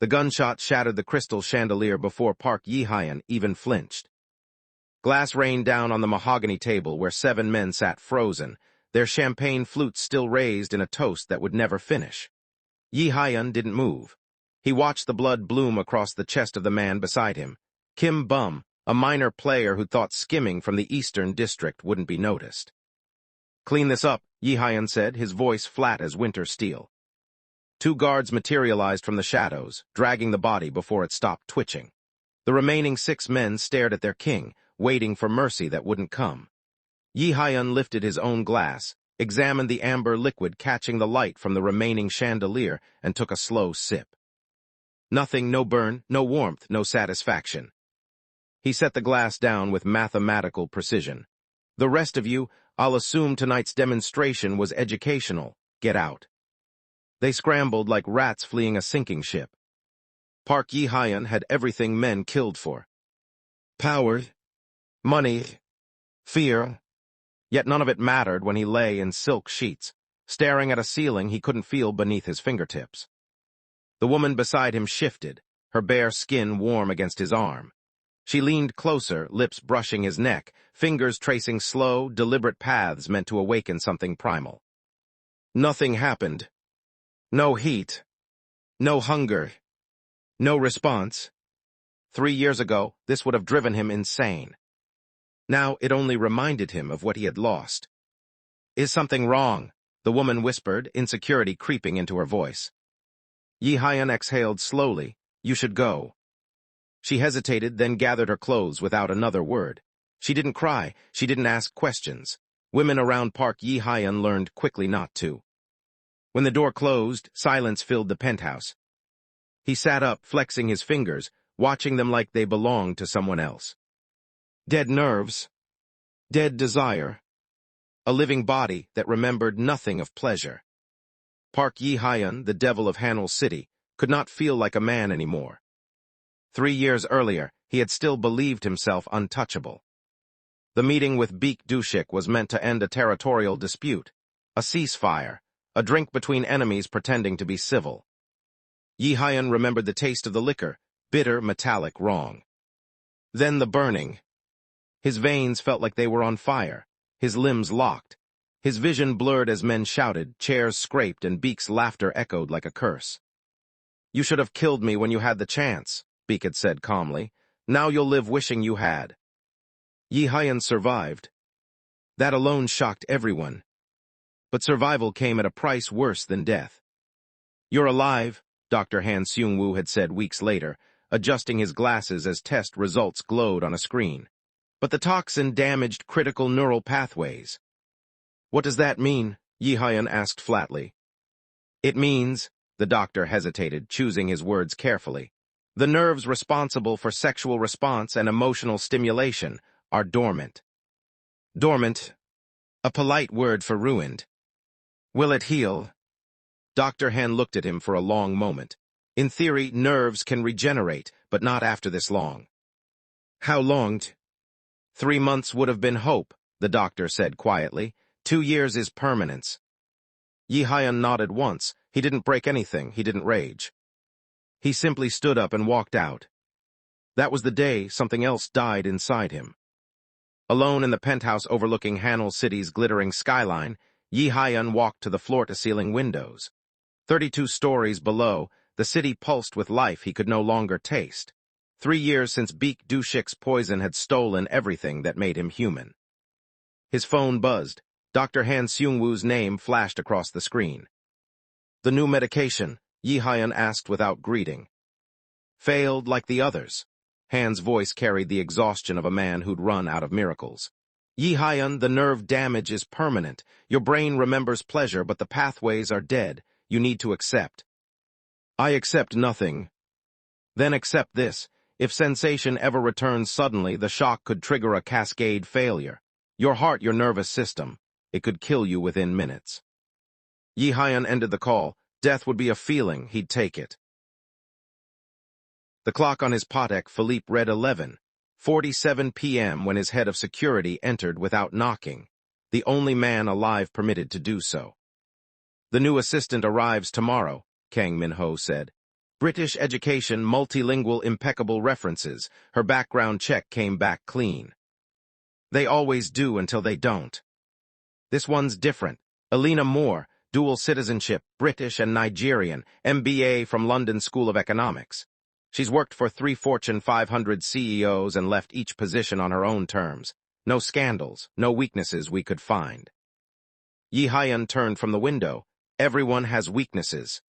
The gunshot shattered the crystal chandelier before Park Jae-hyun even flinched. Glass rained down on the mahogany table where 7 men sat frozen, their champagne flutes still raised in a toast that would never finish. Jae-hyun didn't move. He watched the blood bloom across the chest of the man beside him, Kim Bum, a minor player who thought skimming from the Eastern District wouldn't be noticed. "Clean this up," Jae-hyun said, his voice flat as winter steel. 2 guards materialized from the shadows, dragging the body before it stopped twitching. The remaining 6 men stared at their king, waiting for mercy that wouldn't come. Jae-hyun lifted his own glass, examined the amber liquid catching the light from the remaining chandelier, and took a slow sip. Nothing, no burn, no warmth, no satisfaction. He set the glass down with mathematical precision. "The rest of you, I'll assume tonight's demonstration was educational. Get out." They scrambled like rats fleeing a sinking ship. Park Jae-hyun had everything men killed for. Power, money, fear. Yet none of it mattered when he lay in silk sheets, staring at a ceiling he couldn't feel beneath his fingertips. The woman beside him shifted, her bare skin warm against his arm. She leaned closer, lips brushing his neck, fingers tracing slow, deliberate paths meant to awaken something primal. Nothing happened. No heat. No hunger. No response. 3 years ago, this would have driven him insane. Now it only reminded him of what he had lost. "Is something wrong?" the woman whispered, insecurity creeping into her voice. Jae-hyun exhaled slowly. "You should go." She hesitated, then gathered her clothes without another word. She didn't cry, she didn't ask questions. Women around Park Jae-hyun learned quickly not to. When the door closed, silence filled the penthouse. He sat up, flexing his fingers, watching them like they belonged to someone else. Dead nerves. Dead desire. A living body that remembered nothing of pleasure. Park Jae-hyun, the devil of Haneul City, could not feel like a man anymore. 3 years earlier, he had still believed himself untouchable. The meeting with Baek Doo-shik was meant to end a territorial dispute, a ceasefire, a drink between enemies pretending to be civil. Jae-hyun remembered the taste of the liquor, bitter, metallic, wrong. Then the burning. His veins felt like they were on fire, his limbs locked. His vision blurred as men shouted, chairs scraped, and Baek's laughter echoed like a curse. "You should have killed me when you had the chance," Baek had said calmly. "Now you'll live wishing you had." Jae-hyun survived. That alone shocked everyone. But survival came at a price worse than death. "You're alive," Dr. Han Seung-woo had said weeks later, adjusting his glasses as test results glowed on a screen. "But the toxin damaged critical neural pathways." "What does that mean?" Jae-hyun asked flatly. "It means," the doctor hesitated, choosing his words carefully, "the nerves responsible for sexual response and emotional stimulation are dormant." Dormant, a polite word for ruined. "Will it heal?" Dr. Han looked at him for a long moment. "In theory, nerves can regenerate, but not after this long." "How long?" 3 months would have been hope, the doctor said quietly. 2 years is permanence. Jae-hyun nodded once. He didn't break anything, he didn't rage. He simply stood up and walked out. That was the day something else died inside him. Alone in the penthouse overlooking Haneul City's glittering skyline, Jae-hyun walked to the floor-to-ceiling windows. 32 stories below, the city pulsed with life he could no longer taste. 3 years since Baek Doo-shik's poison had stolen everything that made him human. His phone buzzed. Dr. Han Seung-woo's name flashed across the screen. "The new medication?" Jae-hyun asked without greeting. "Failed like the others." Han's voice carried the exhaustion of a man who'd run out of miracles. "Jae-hyun, the nerve damage is permanent. Your brain remembers pleasure, but the pathways are dead. You need to accept." "I accept nothing." "Then accept this. If sensation ever returns suddenly, the shock could trigger a cascade failure. Your heart, your nervous system. It could kill you within minutes." Jae-hyun ended the call. Death would be a feeling, he'd take it. The clock on his Patek Philippe read 11:47 p.m. when his head of security entered without knocking, the only man alive permitted to do so. "The new assistant arrives tomorrow," Kang Min-ho said. British education, multilingual, impeccable references. Her background check came back clean. They always do until they don't. This one's different. Elena Moore, dual citizenship, British and Nigerian, MBA from London School of Economics. She's worked for 3 Fortune 500 CEOs and left each position on her own terms. No scandals, no weaknesses we could find. Jae-hyun turned from the window. Everyone has weaknesses.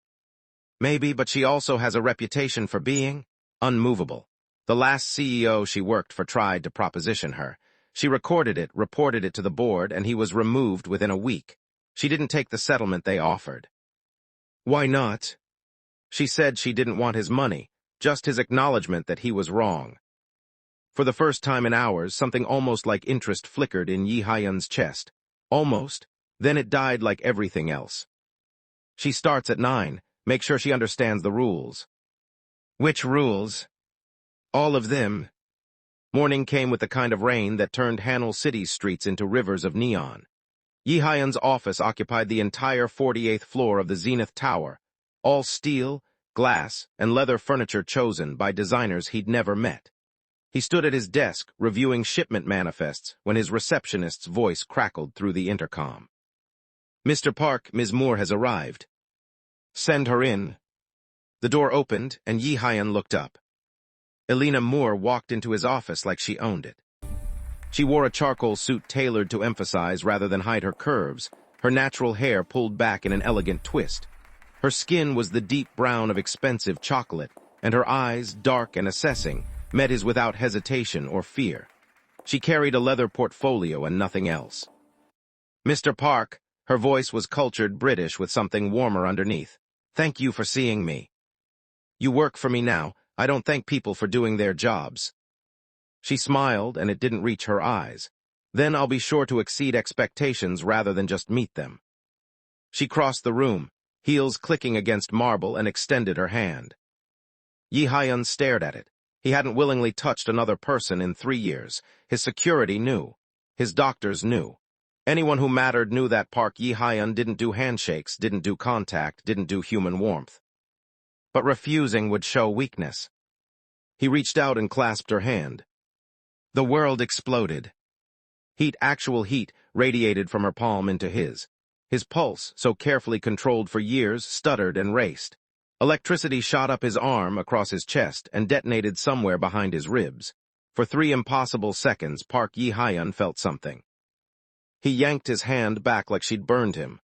Maybe, but she also has a reputation for being unmovable. The last CEO she worked for tried to proposition her. She recorded it, reported it to the board, and he was removed within a week. She didn't take the settlement they offered. Why not? She said she didn't want his money, just his acknowledgement that he was wrong. For the first time in hours, something almost like interest flickered in Jae-hyun's chest. Almost. Then it died like everything else. She starts at 9. Make sure she understands the rules. Which rules? All of them. Morning came with the kind of rain that turned Haneul City's streets into rivers of neon. Jae-hyun's office occupied the entire 48th floor of the Zenith Tower, all steel, glass, and leather furniture chosen by designers he'd never met. He stood at his desk, reviewing shipment manifests, when his receptionist's voice crackled through the intercom. Mr. Park, Ms. Moore has arrived. Send her in. The door opened, and Jae-hyun looked up. Elena Moore walked into his office like she owned it. She wore a charcoal suit tailored to emphasize rather than hide her curves, her natural hair pulled back in an elegant twist. Her skin was the deep brown of expensive chocolate, and her eyes, dark and assessing, met his without hesitation or fear. She carried a leather portfolio and nothing else. Mr. Park, her voice was cultured British with something warmer underneath. Thank you for seeing me. You work for me now. I don't thank people for doing their jobs. She smiled, and it didn't reach her eyes. Then I'll be sure to exceed expectations rather than just meet them. She crossed the room, heels clicking against marble, and extended her hand. Jae-hyun stared at it. He hadn't willingly touched another person in 3 years. His security knew. His doctors knew. Anyone who mattered knew that Park Jae-hyun didn't do handshakes, didn't do contact, didn't do human warmth. But refusing would show weakness. He reached out and clasped her hand. The world exploded. Actual heat, radiated from her palm into his. His pulse, so carefully controlled for years, stuttered and raced. Electricity shot up his arm, across his chest, and detonated somewhere behind his ribs. For 3 impossible seconds, Park Jae-hyun felt something. He yanked his hand back like she'd burned him.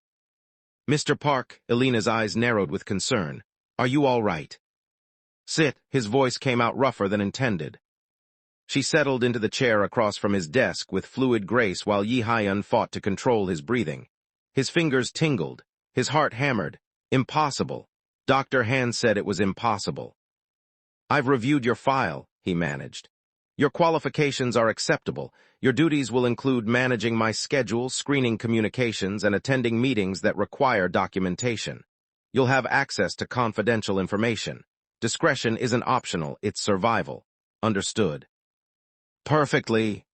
Mr. Park, Elena's eyes narrowed with concern. Are you all right? Sit, his voice came out rougher than intended. She settled into the chair across from his desk with fluid grace while Jae-hyun fought to control his breathing. His fingers tingled, his heart hammered. Impossible. Dr. Han said it was impossible. I've reviewed your file, he managed. Your qualifications are acceptable. Your duties will include managing my schedule, screening communications, and attending meetings that require documentation. You'll have access to confidential information. Discretion isn't optional, it's survival. Understood. Perfectly.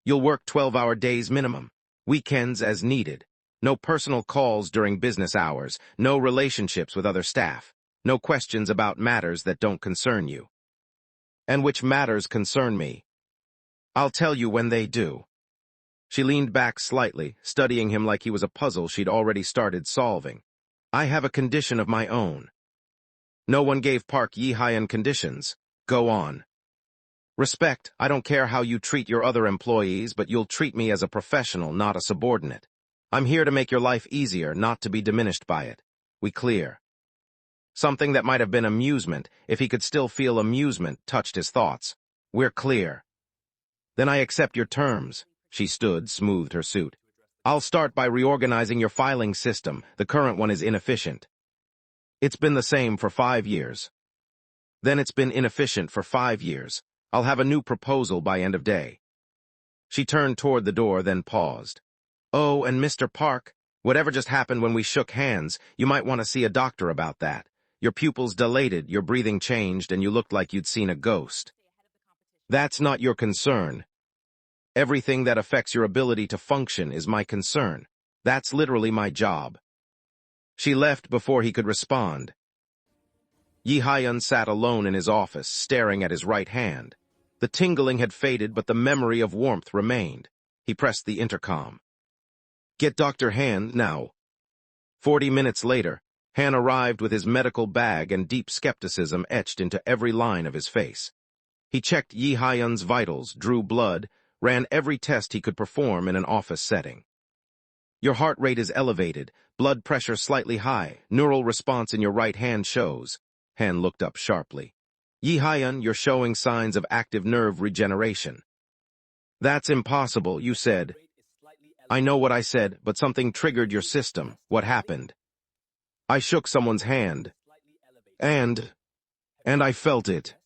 You'll work 12-hour days minimum. Weekends as needed. No personal calls during business hours. No relationships with other staff. No questions about matters that don't concern you. And which matters concern me. I'll tell you when they do. She leaned back slightly, studying him like he was a puzzle she'd already started solving. I have a condition of my own. No one gave Park Jae-hyun conditions. Go on. Respect. I don't care how you treat your other employees, but you'll treat me as a professional, not a subordinate. I'm here to make your life easier, not to be diminished by it. We clear. Something that might have been amusement, if he could still feel amusement, touched his thoughts. We're clear. Then I accept your terms. She stood, smoothed her suit. I'll start by reorganizing your filing system. The current one is inefficient. It's been the same for 5 years. Then it's been inefficient for 5 years. I'll have a new proposal by end of day. She turned toward the door, then paused. Oh, and Mr. Park, whatever just happened when we shook hands, you might want to see a doctor about that. Your pupils dilated, your breathing changed, and you looked like you'd seen a ghost. That's not your concern. Everything that affects your ability to function is my concern. That's literally my job. She left before he could respond. Jae-hyun sat alone in his office, staring at his right hand. The tingling had faded, but the memory of warmth remained. He pressed the intercom. "Get Dr. Han now." 40 minutes later, Han arrived with his medical bag and deep skepticism etched into every line of his face. He checked Jae-hyun's vitals, drew blood, ran every test he could perform in an office setting. "Your heart rate is elevated, blood pressure slightly high, neural response in your right hand shows." Han looked up sharply. "Jae-hyun, you're showing signs of active nerve regeneration." "That's impossible, you said." "I know what I said, but something triggered your system. What happened?" "I shook someone's hand. And I felt it."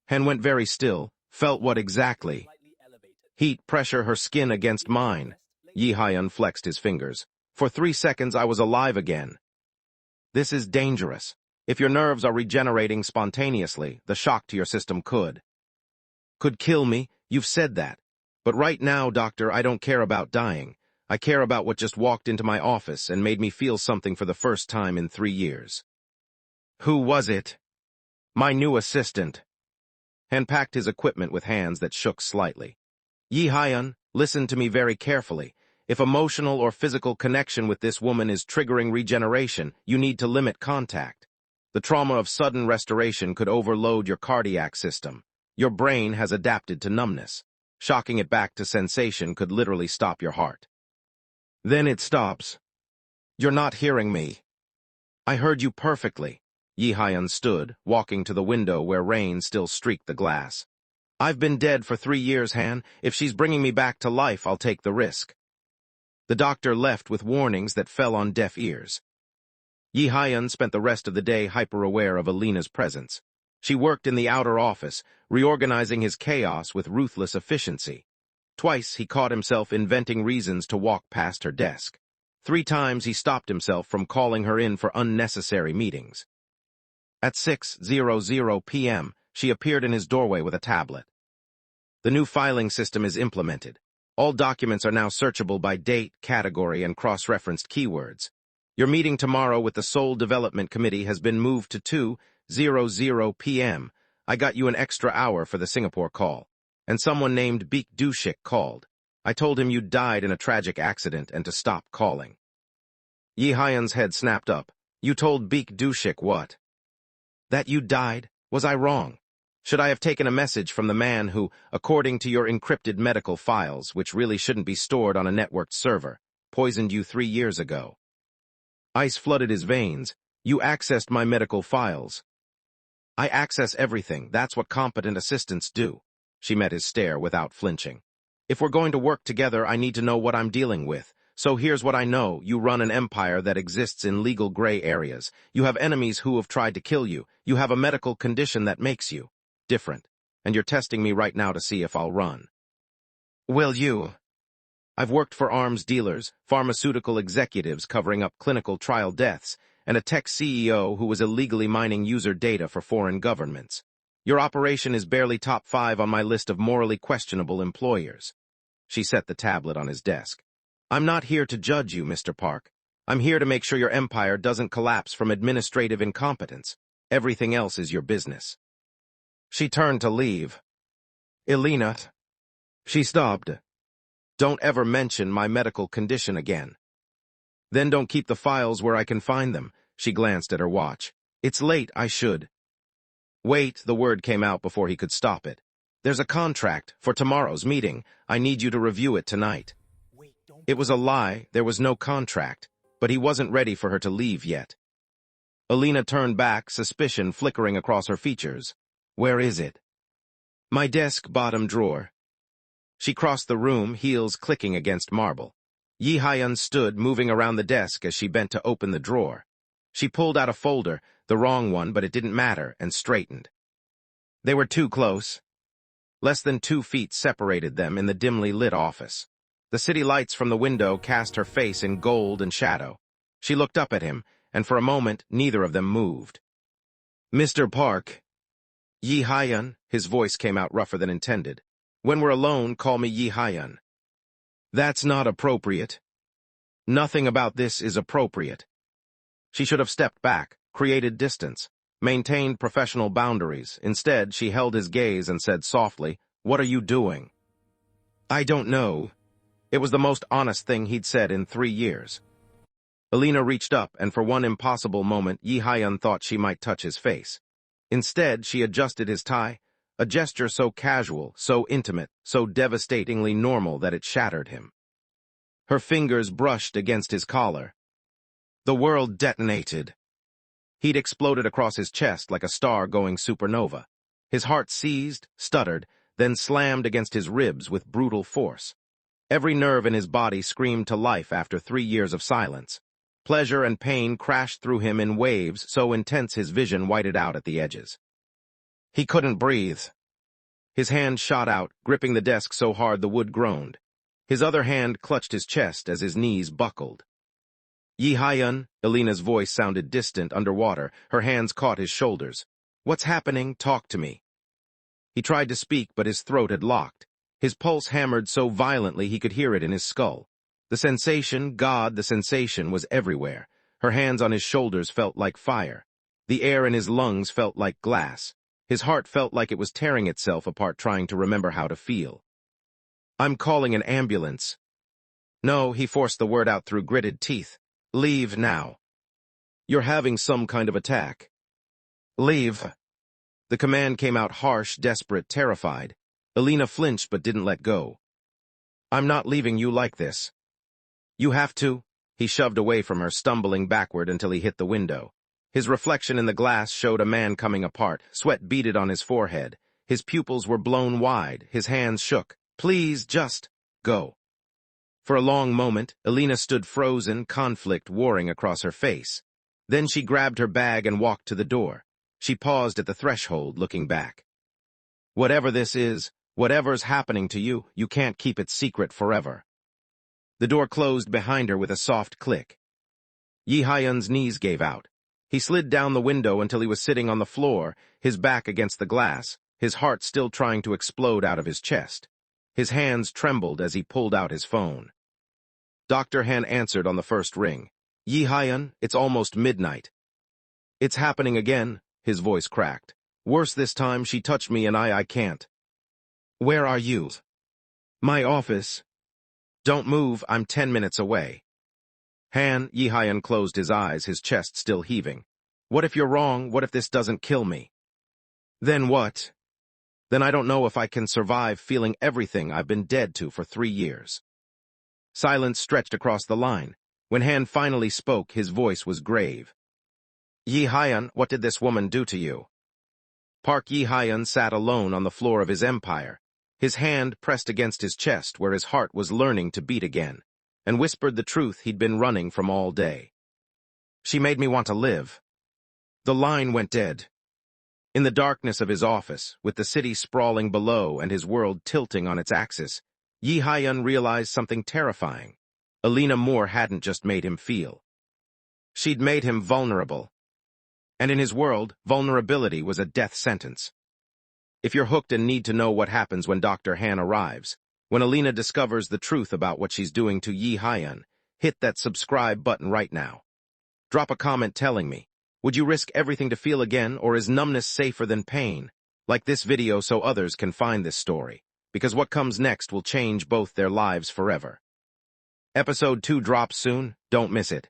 Han went very still. "Felt what exactly?" "Heat, pressure, her skin against mine." Jae-hyun flexed his fingers. "For 3 seconds I was alive again." "This is dangerous. If your nerves are regenerating spontaneously, the shock to your system could kill me. You've said that. But right now, doctor, I don't care about dying. I care about what just walked into my office and made me feel something for the first time in 3 years." "Who was it?" "My new assistant." Han packed his equipment with hands that shook slightly. "Jae-hyun, listen to me very carefully. If emotional or physical connection with this woman is triggering regeneration, you need to limit contact. The trauma of sudden restoration could overload your cardiac system. Your brain has adapted to numbness. Shocking it back to sensation could literally stop your heart." "Then it stops." "You're not hearing me." "I heard you perfectly." Jae-hyun stood, walking to the window where rain still streaked the glass. "I've been dead for 3 years, Han. If she's bringing me back to life, I'll take the risk." The doctor left with warnings that fell on deaf ears. Jae-hyun spent the rest of the day hyper-aware of Elena's presence. She worked in the outer office, reorganizing his chaos with ruthless efficiency. Twice he caught himself inventing reasons to walk past her desk. 3 times he stopped himself from calling her in for unnecessary meetings. At 6:00 p.m., she appeared in his doorway with a tablet. "The new filing system is implemented. All documents are now searchable by date, category, and cross-referenced keywords. Your meeting tomorrow with the Seoul Development Committee has been moved to 2:00 p.m. I got you an extra hour for the Singapore call. And someone named Baek Do-shik called. I told him you'd died in a tragic accident and to stop calling." Jae-hyun's head snapped up. "You told Baek Do-shik what?" "That you died? Was I wrong? Should I have taken a message from the man who, according to your encrypted medical files, which really shouldn't be stored on a networked server, poisoned you 3 years ago?" Ice flooded his veins. "You accessed my medical files." "I access everything. That's what competent assistants do." She met his stare without flinching. "If we're going to work together, I need to know what I'm dealing with. So here's what I know. You run an empire that exists in legal gray areas. You have enemies who have tried to kill you. You have a medical condition that makes you different. And you're testing me right now to see if I'll run. Will you? I've worked for arms dealers, pharmaceutical executives covering up clinical trial deaths, and a tech CEO who was illegally mining user data for foreign governments. Your operation is barely top 5 on my list of morally questionable employers." She set the tablet on his desk. "I'm not here to judge you, Mr. Park. I'm here to make sure your empire doesn't collapse from administrative incompetence. Everything else is your business." She turned to leave. "Elena." She stopped. "Don't ever mention my medical condition again." "Then don't keep the files where I can find them." She glanced at her watch. "It's late, I should." "Wait," the word came out before he could stop it. "There's a contract for tomorrow's meeting. I need you to review it tonight." It was a lie. There was no contract, but he wasn't ready for her to leave yet. Elena turned back, suspicion flickering across her features. "Where is it?" "My desk, bottom drawer." She crossed the room, heels clicking against marble. Jae-hyun stood, moving around the desk as she bent to open the drawer. She pulled out a folder, the wrong one, but it didn't matter, and straightened. They were too close. Less than 2 feet separated them in the dimly lit office. The city lights from the window cast her face in gold and shadow. She looked up at him, and for a moment, neither of them moved. "Mr. Park." "Jae-hyun," his voice came out rougher than intended. "When we're alone, call me Jae-hyun." "That's not appropriate." "Nothing about this is appropriate." She should have stepped back, created distance. maintained professional boundaries. Instead, she held his gaze and said softly, "What are you doing?" "I don't know." It was the most honest thing he'd said in 3 years. Elena reached up, and for one impossible moment, Jae-hyun thought she might touch his face. Instead, she adjusted his tie, a gesture so casual, so intimate, so devastatingly normal that it shattered him. Her fingers brushed against his collar. The world detonated. He'd exploded across his chest like a star going supernova. His heart seized, stuttered, then slammed against his ribs with brutal force. Every nerve in his body screamed to life after 3 years of silence. Pleasure and pain crashed through him in waves so intense his vision whited out at the edges. He couldn't breathe. His hand shot out, gripping the desk so hard the wood groaned. His other hand clutched his chest as his knees buckled. "Jae-hyun," Elena's voice sounded distant underwater. Her hands caught his shoulders. "What's happening? Talk to me." He tried to speak, but his throat had locked. His pulse hammered so violently he could hear it in his skull. The sensation, God, the sensation was everywhere. Her hands on his shoulders felt like fire. The air in his lungs felt like glass. His heart felt like it was tearing itself apart trying to remember how to feel. "I'm calling an ambulance." "No," he forced the word out through gritted teeth. "Leave now. You're having some kind of attack. Leave." The command came out harsh, desperate, terrified. Elena flinched but didn't let go. "I'm not leaving you like this." "You have to." He shoved away from her, stumbling backward until he hit the window. His reflection in the glass showed a man coming apart, sweat beaded on his forehead. His pupils were blown wide, his hands shook. "Please, just go." For a long moment, Elena stood frozen, conflict warring across her face. Then she grabbed her bag and walked to the door. She paused at the threshold, looking back. "Whatever this is, whatever's happening to you, you can't keep it secret forever." The door closed behind her with a soft click. Jae-hyun's knees gave out. He slid down the window until he was sitting on the floor, his back against the glass, his heart still trying to explode out of his chest. His hands trembled as he pulled out his phone. Dr. Han answered on the first ring. "Jae-hyun, it's almost midnight." "It's happening again," his voice cracked. "Worse this time, she touched me and I can't." "Where are you?" "My office." "Don't move, I'm 10 minutes away." Han, Jae-hyun closed his eyes, his chest still heaving. "What if you're wrong? What if this doesn't kill me?" "Then what?" "Then I don't know if I can survive feeling everything I've been dead to for 3 years. Silence stretched across the line. When Han finally spoke, his voice was grave. "Jae-hyun, what did this woman do to you?" Park Jae-hyun sat alone on the floor of his empire, his hand pressed against his chest where his heart was learning to beat again, and whispered the truth he'd been running from all day. "She made me want to live." The line went dead. In the darkness of his office, with the city sprawling below and his world tilting on its axis, Jae-hyun realized something terrifying. Elena Moore hadn't just made him feel. She'd made him vulnerable. And in his world, vulnerability was a death sentence. If you're hooked and need to know what happens when Dr. Han arrives, when Elena discovers the truth about what she's doing to Jae-hyun, hit that subscribe button right now. Drop a comment telling me, would you risk everything to feel again, or is numbness safer than pain? Like this video so others can find this story, because what comes next will change both their lives forever. Episode 2 drops soon, don't miss it.